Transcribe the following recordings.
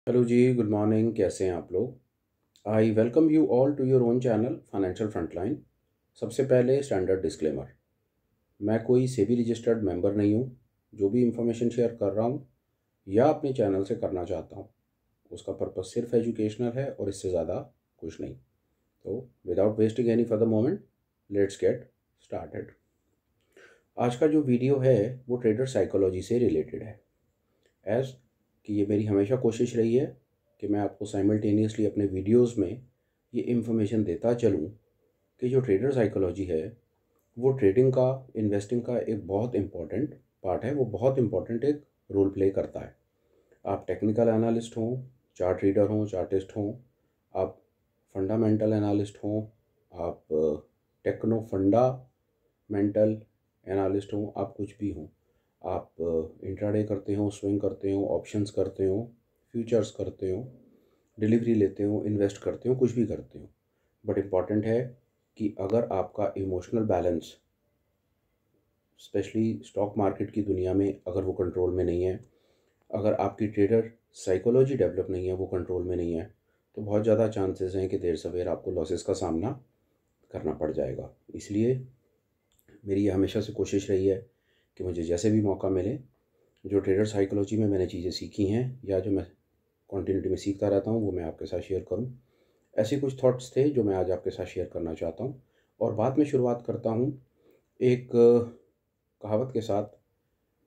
Hello जी, good morning. कैसे हैं आप लोग? I welcome you all to your own channel financial frontline. सबसे पहले स्टैंडर्ड डिस्क्लेमर, मैं कोई सेबी रजिस्टर्ड मेंबर नहीं हूँ। जो भी इंफॉर्मेशन शेयर कर रहा हूँ या अपने चैनल से करना चाहता हूँ, उसका पर्पस सिर्फ एजुकेशनल है और इससे ज़्यादा कुछ नहीं। तो without wasting any further moment, let's get started. आज का जो वीडियो है वो ट्रेडर साइकोलॉजी से रिलेटेड है। एज कि ये मेरी हमेशा कोशिश रही है कि मैं आपको साइमल्टेनियसली अपने वीडियोस में ये इन्फॉर्मेशन देता चलूँ कि जो ट्रेडर साइकोलॉजी है वो ट्रेडिंग का, इन्वेस्टिंग का एक बहुत इम्पॉर्टेंट पार्ट है। वो बहुत इम्पॉर्टेंट एक रोल प्ले करता है। आप टेक्निकल एनालिस्ट हों, चार्ट रीडर हों, चार्टिस्ट हों, आप फंडामेंटल एनालिस्ट हों, आप टेक्नो फंडामेंटल एनालिस्ट हों, आप कुछ भी हों, आप इंट्राडे करते हो, स्विंग करते हो, ऑप्शंस करते हो, फ्यूचर्स करते हो, डिलीवरी लेते हो, इन्वेस्ट करते हो, कुछ भी करते हो, बट इम्पॉर्टेंट है कि अगर आपका emotional balance, specially stock market की दुनिया में, अगर वो कंट्रोल में नहीं है, अगर आपकी ट्रेडर साइकोलॉजी डेवलप नहीं है, वो कंट्रोल में नहीं है, तो बहुत ज़्यादा चांसेस हैं कि देर सवेर आपको लॉसेस का सामना करना पड़ जाएगा। इसलिए मेरी ये हमेशा से कोशिश रही है कि मुझे जैसे भी मौका मिले, जो ट्रेडर साइकोलॉजी में मैंने चीज़ें सीखी हैं या जो मैं कॉन्टिन्यूटी में सीखता रहता हूँ, वो मैं आपके साथ शेयर करूँ। ऐसे कुछ थॉट्स थे जो मैं आज आपके साथ शेयर करना चाहता हूँ। और बाद में शुरुआत करता हूँ एक कहावत के साथ,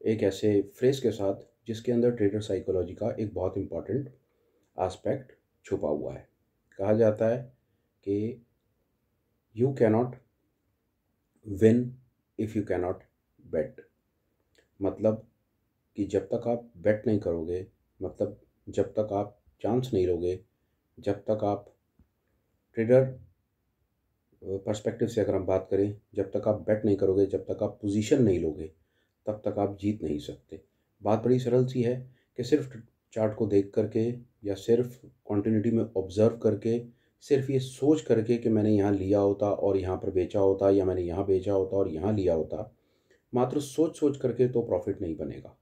एक ऐसे फ्रेज़ के साथ जिसके अंदर ट्रेडर साइकोलॉजी का एक बहुत इम्पॉर्टेंट एस्पेक्ट छुपा हुआ है। कहा जाता है कि you cannot win if you cannot bet. मतलब कि जब तक आप बेट नहीं करोगे, मतलब जब तक आप चांस नहीं लोगे, जब तक आप ट्रेडर पर्सपेक्टिव से अगर हम बात करें, जब तक आप बेट नहीं करोगे, जब तक आप पोजीशन नहीं लोगे, तब तक आप जीत नहीं सकते। बात बड़ी सरल सी है कि सिर्फ चार्ट को देख करके या सिर्फ कॉन्टिन्यूटी में ऑब्जर्व करके, सिर्फ ये सोच करके कि मैंने यहाँ लिया होता और यहाँ पर बेचा होता, या मैंने यहाँ बेचा होता और यहाँ लिया होता, मात्र सोच सोच करके तो प्रॉफिट नहीं बनेगा।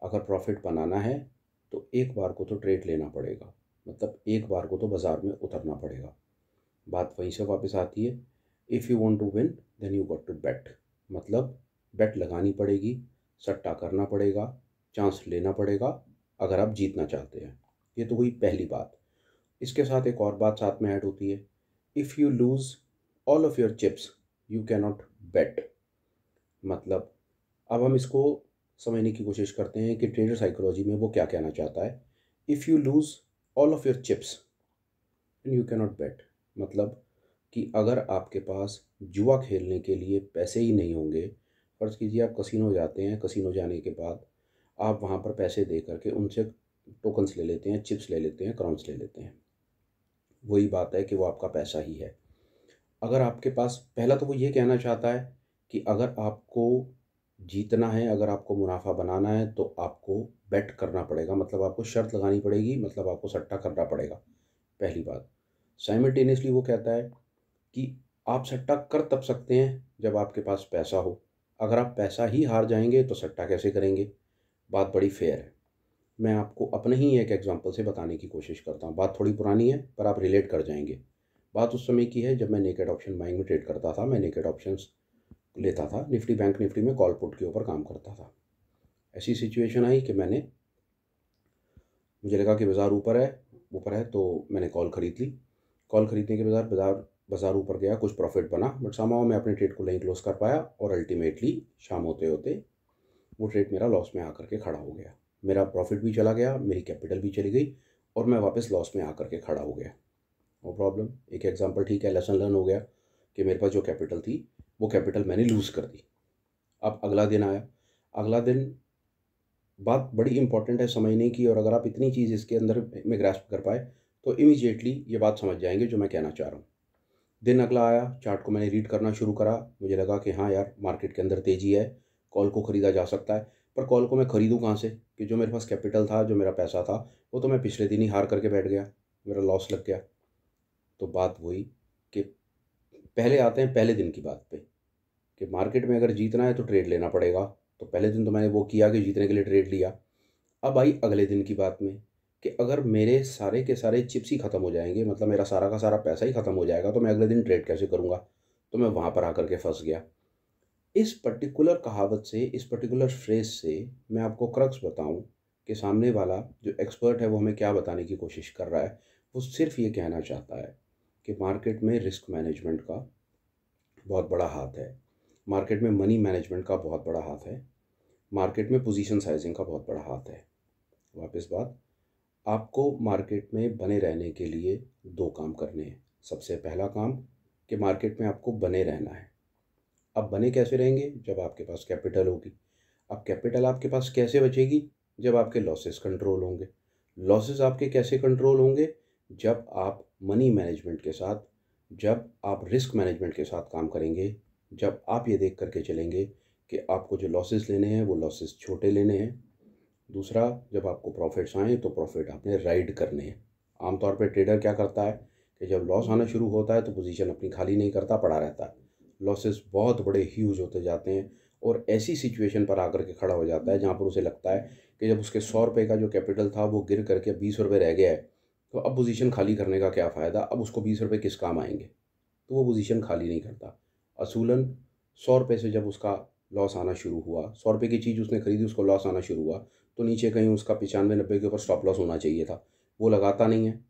अगर प्रॉफिट बनाना है तो एक बार को तो ट्रेड लेना पड़ेगा, मतलब एक बार को तो बाज़ार में उतरना पड़ेगा। बात वहीं से वापस आती है, if you want to win then you got to bet. मतलब बेट लगानी पड़ेगी, सट्टा करना पड़ेगा, चांस लेना पड़ेगा अगर आप जीतना चाहते हैं। ये तो हुई पहली बात। इसके साथ एक और बात साथ में ऐड होती है, if you lose all of your chips you can not bet. मतलब अब हम इसको समझने की कोशिश करते हैं कि ट्रेडर साइकोलॉजी में वो क्या कहना चाहता है। If you lose all of your chips and you can not bet, मतलब कि अगर आपके पास जुआ खेलने के लिए पैसे ही नहीं होंगे, फ़र्ज़ कीजिए आप कसिनो जाते हैं, कसिनो जाने के बाद आप वहाँ पर पैसे दे करके उनसे टोकन्स ले लेते हैं, चिप्स ले लेते हैं, क्राउन्स ले लेते हैं। वही बात है कि वो आपका पैसा ही है। अगर आपके पास, पहला तो वो ये कहना चाहता है कि अगर आपको जीतना है, अगर आपको मुनाफा बनाना है, तो आपको बेट करना पड़ेगा, मतलब आपको शर्त लगानी पड़ेगी, मतलब आपको सट्टा करना पड़ेगा। पहली बात। साइमल्टेनियसली वो कहता है कि आप सट्टा कर तब सकते हैं जब आपके पास पैसा हो। अगर आप पैसा ही हार जाएंगे तो सट्टा कैसे करेंगे? बात बड़ी फेयर है। मैं आपको अपने ही एक एग्जांपल से बताने की कोशिश करता हूँ। बात थोड़ी पुरानी है पर आप रिलेट कर जाएंगे। बात उस समय की है जब मैं नेकेड ऑप्शन बाइंग में ट्रेड करता था। मैं नेकेड ऑप्शंस लेता था, निफ्टी बैंक निफ्टी में कॉल पुट के ऊपर काम करता था। ऐसी सिचुएशन आई कि मुझे लगा कि बाज़ार ऊपर है तो मैंने कॉल ख़रीद ली। कॉल ख़रीदने के बाद बाज़ार ऊपर गया, कुछ प्रॉफिट बना, बट समहाउ मैं अपने ट्रेड को नहीं क्लोज़ कर पाया और अल्टीमेटली शाम होते होते वो ट्रेड मेरा लॉस में आकर के खड़ा हो गया। मेरा प्रॉफिट भी चला गया, मेरी कैपिटल भी चली गई और मैं वापस लॉस में आकर के खड़ा हो गया। नो प्रॉब्लम, एक एग्जांपल ठीक है, लेसन लर्न हो गया कि मेरे पास जो कैपिटल थी वो कैपिटल मैंने लूज़ कर दी। अब अगला दिन आया। अगला दिन, बात बड़ी इंपॉर्टेंट है समझने की, और अगर आप इतनी चीज़ इसके अंदर में ग्रास्प कर पाए तो इमीडिएटली ये बात समझ जाएंगे जो मैं कहना चाह रहा हूँ। दिन अगला आया, चार्ट को मैंने रीड करना शुरू करा। मुझे लगा कि हाँ यार, मार्केट के अंदर तेज़ी है, कॉल को ख़रीदा जा सकता है। पर कॉल को मैं ख़रीदूँ कहाँ से, कि जो मेरे पास कैपिटल था, जो मेरा पैसा था, वो तो मैं पिछले दिन ही हार करके बैठ गया, मेरा लॉस लग गया। तो बात वही कि पहले आते हैं पहले दिन की बात पे, कि मार्केट में अगर जीतना है तो ट्रेड लेना पड़ेगा। तो पहले दिन तो मैंने वो किया कि जीतने के लिए ट्रेड लिया। अब आई अगले दिन की बात में कि अगर मेरे सारे के सारे चिप्स ही ख़त्म हो जाएँगे, मतलब मेरा सारा का सारा पैसा ही ख़त्म हो जाएगा, तो मैं अगले दिन ट्रेड कैसे करूँगा? तो मैं वहाँ पर आकर के फँस गया। इस पर्टिकुलर कहावत से, इस पर्टिकुलर फ्रेज़ से मैं आपको क्रक्स बताऊँ कि सामने वाला जो एक्सपर्ट है वो हमें क्या बताने की कोशिश कर रहा है। वो सिर्फ़ ये कहना चाहता है कि मार्केट में रिस्क मैनेजमेंट का बहुत बड़ा हाथ है। मार्केट में मनी मैनेजमेंट का बहुत बड़ा हाथ है। मार्केट में पोज़ीशन साइज़िंग का बहुत बड़ा हाथ है। वापस बात, आपको मार्केट में बने रहने के लिए 2 काम करने हैं। सबसे पहला काम कि मार्केट में आपको बने रहना है। अब बने कैसे रहेंगे? जब आपके पास कैपिटल होगी। अब कैपिटल आपके पास कैसे बचेगी? जब आपके लॉसेस कंट्रोल होंगे। लॉसेस आपके कैसे कंट्रोल होंगे? जब आप मनी मैनेजमेंट के साथ, जब आप रिस्क मैनेजमेंट के साथ काम करेंगे, जब आप ये देख कर के चलेंगे कि आपको जो लॉसेस लेने हैं वो लॉसेस छोटे लेने हैं। दूसरा, जब आपको प्रॉफ़िट्स आएँ तो प्रॉफ़िट आपने राइड करने हैं। आमतौर पे ट्रेडर क्या करता है कि जब लॉस आना शुरू होता है तो पोज़ीशन अपनी खाली नहीं करता, पड़ा रहता है। लॉसेस बहुत बड़े ह्यूज होते जाते हैं और ऐसी सिचुएशन पर आकर के खड़ा हो जाता है जहाँ पर उसे लगता है कि जब उसके 100 रुपए का जो कैपिटल था वो गिर करके 20 रुपए रह गया है, तो अब पोज़ीशन खाली करने का क्या फ़ायदा? अब उसको 20 रुपए किस काम आएँगे? तो वो पोज़ीशन खाली नहीं करता। असूलन 100 रुपए से जब उसका लॉस आना शुरू हुआ, 100 रुपए की चीज़ उसने खरीदी, उसको लॉस आना शुरू हुआ, तो नीचे कहीं उसका 95-90 के ऊपर स्टॉप लॉस होना चाहिए था। वो लगाता नहीं है,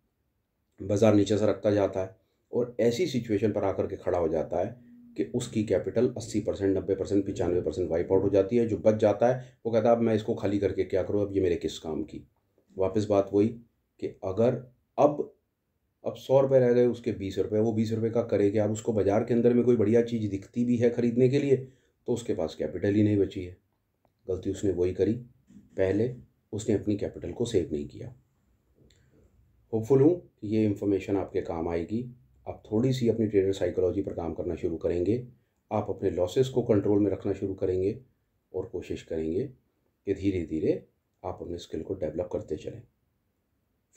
बाज़ार नीचे से रखता जाता है और ऐसी सिचुएशन पर आकर के खड़ा हो जाता है कि उसकी कैपिटल 80%, 90%, 95% वाइप आउट हो जाती है। जो बच जाता है, वो कहता है अब मैं इसको खाली करके क्या करूँ, अब ये मेरे किस काम की। वापस बात वही कि अगर अब अब 100 रुपए रह गए, उसके 20 रुपए, वो 20 रुपए का करे क्या? अब उसको बाज़ार के अंदर में कोई बढ़िया चीज़ दिखती भी है खरीदने के लिए, तो उसके पास कैपिटल ही नहीं बची है। गलती उसने वही करी, पहले उसने अपनी कैपिटल को सेव नहीं किया। होपफुल हूँ कि ये इन्फॉर्मेशन आपके काम आएगी। आप थोड़ी-सी अपनी ट्रेडर साइकोलॉजी पर काम करना शुरू करेंगे। आप अपने लॉसेस को कंट्रोल में रखना शुरू करेंगे और कोशिश करेंगे कि धीरे-धीरे आप अपने स्किल को डेवलप करते चलें।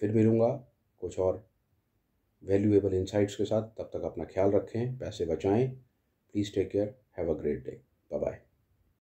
फिर मिलूँगा कुछ और वैल्यूएबल इनसाइट्स के साथ। तब तक अपना ख्याल रखें, पैसे बचाएँ। Please take care. Have a great day. Bye bye.